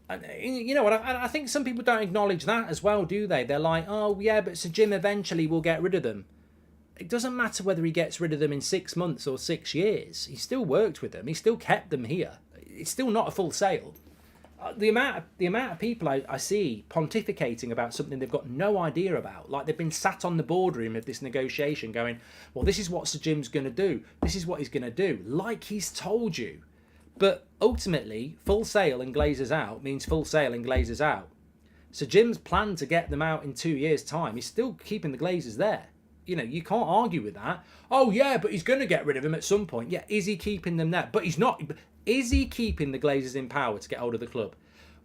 And, you know what? I think some people don't acknowledge that as well, do they? They're like, oh, yeah, but Sir Jim eventually will get rid of them. It doesn't matter whether he gets rid of them in 6 months or 6 years. He still worked with them. He still kept them here. It's still not a full sale. The amount of people I see pontificating about something they've got no idea about, like they've been sat on the boardroom of this negotiation going, well, this is what Sir Jim's going to do. This is what he's going to do. Like he's told you. But ultimately, full sale and Glazers out means full sale and Glazers out. Sir Jim's plan to get them out in 2 years' time is still keeping the Glazers there. You know, you can't argue with that. Oh, yeah, but he's going to get rid of them at some point. Yeah, is he keeping them there? But he's not. Is he keeping the Glazers in power to get hold of the club?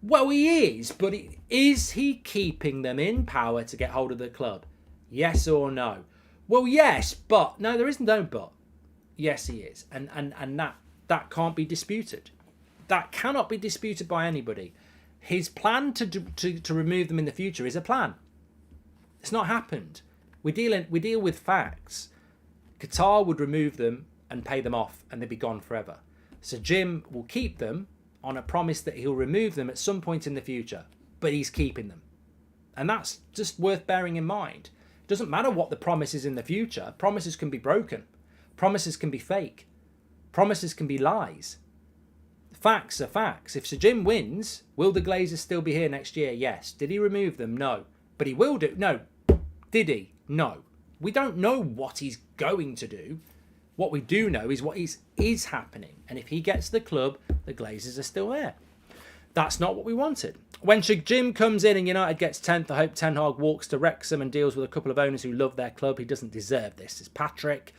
Well, he is, but is he keeping them in power to get hold of the club? Yes or no? Well, yes, but... No, there isn't no but. Yes, he is. And that can't be disputed. That cannot be disputed by anybody. His plan to remove them in the future is a plan. It's not happened. We deal with facts. Qatar would remove them and pay them off, and they'd be gone forever. So Jim will keep them on a promise that he'll remove them at some point in the future, but he's keeping them. And that's just worth bearing in mind. It doesn't matter what the promise is in the future. Promises can be broken. Promises can be fake. Promises can be lies. Facts are facts. If Sir Jim wins, will the Glazers still be here next year? Yes. Did he remove them? No. But he will do. No. Did he? No. We don't know what he's going to do. What we do know is what is happening. And if he gets the club, the Glazers are still there. That's not what we wanted. When Jim comes in and United gets 10th, I hope Ten Hag walks to Wrexham and deals with a couple of owners who love their club. He doesn't deserve this. It's Patrick.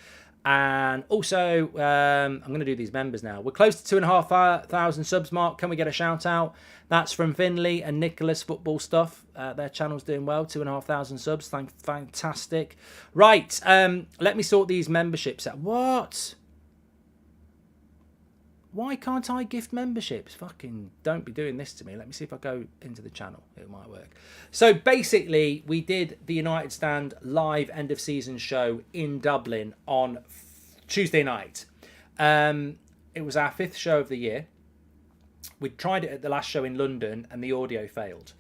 And also, I'm going to do these members now. We're close to 2,500 subs, Mark. Can we get a shout out? That's from Finley and Nicholas Football Stuff. Their channel's doing well. 2,500 subs. Fantastic. Right. Let me sort these memberships out. What? Why can't I gift memberships? Fucking don't be doing this to me. Let me see if I go into the channel. It might work. So basically, we did the United Stand live end of season show in Dublin on Tuesday night. It was our 5th show of the year. We tried it at the last show in London and the audio failed.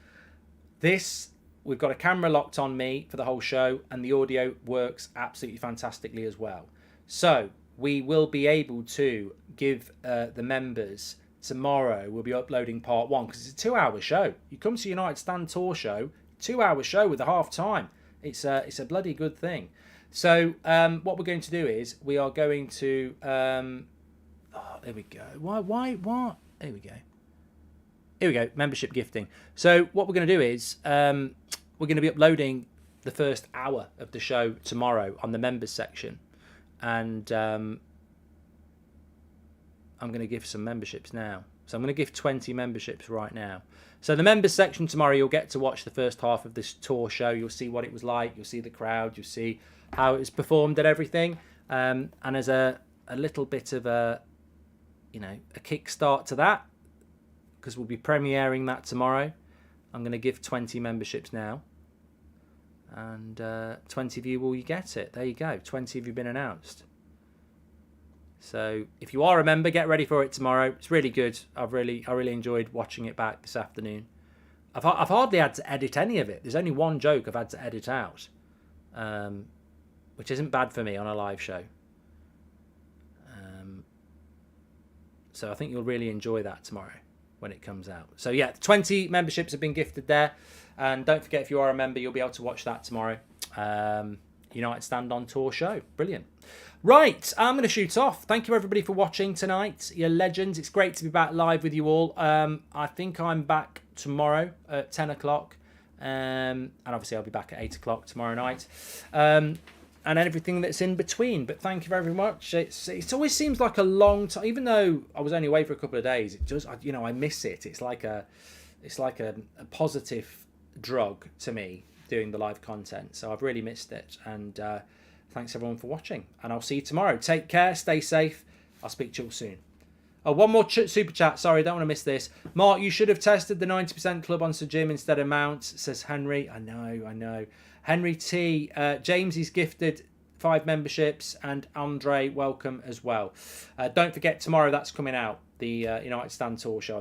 We've got a camera locked on me for the whole show and the audio works absolutely fantastically as well. So we will be able to give the members tomorrow. We'll be uploading part 1 because it's a 2-hour show. You come to United Stand Tour show, 2-hour show with a half time. It's a bloody good thing. So what we're going to do is we are going to there we go. Why? Here we go. Here we go. Membership gifting. So what we're going to do is we're going to be uploading the first hour of the show tomorrow on the members section, and I'm going to give some memberships now. So I'm going to give 20 memberships right now. So the members section tomorrow, you'll get to watch the first half of this tour show. You'll see what it was like. You'll see the crowd. You'll see how it was performed and everything. And as a little bit of a kickstart to that, because we'll be premiering that tomorrow, I'm going to give 20 memberships now. And 20 of you will get it. There you go. 20 of you have been announced. So if you are a member, get ready for it tomorrow. It's really good. I really enjoyed watching it back this afternoon. I've hardly had to edit any of it. There's only one joke I've had to edit out, which isn't bad for me on a live show. So I think you'll really enjoy that tomorrow when it comes out. So yeah, 20 memberships have been gifted there. And don't forget, if you are a member, you'll be able to watch that tomorrow. United Stand on Tour show. Brilliant. Right, I'm going to shoot off. Thank you, everybody, for watching tonight. You're legends. It's great to be back live with you all. I think I'm back tomorrow at 10 o'clock. And obviously, I'll be back at 8 o'clock tomorrow night. And everything that's in between. But thank you very much. It always seems like a long time. Even though I was only away for a couple of days, it does, I miss it. It's like a positive drug to me, doing the live content. So I've really missed it. And thanks everyone for watching, and I'll see you tomorrow. Take care, stay safe. I'll speak to you all soon. Oh, one more super chat. Sorry, don't want to miss this. Mark, you should have tested the 90% club on Sir Jim instead of Mount, says Henry. I know. Henry T. James is gifted 5 memberships, and Andre, welcome as well. Don't forget, tomorrow that's coming out, the United Stand Tour show.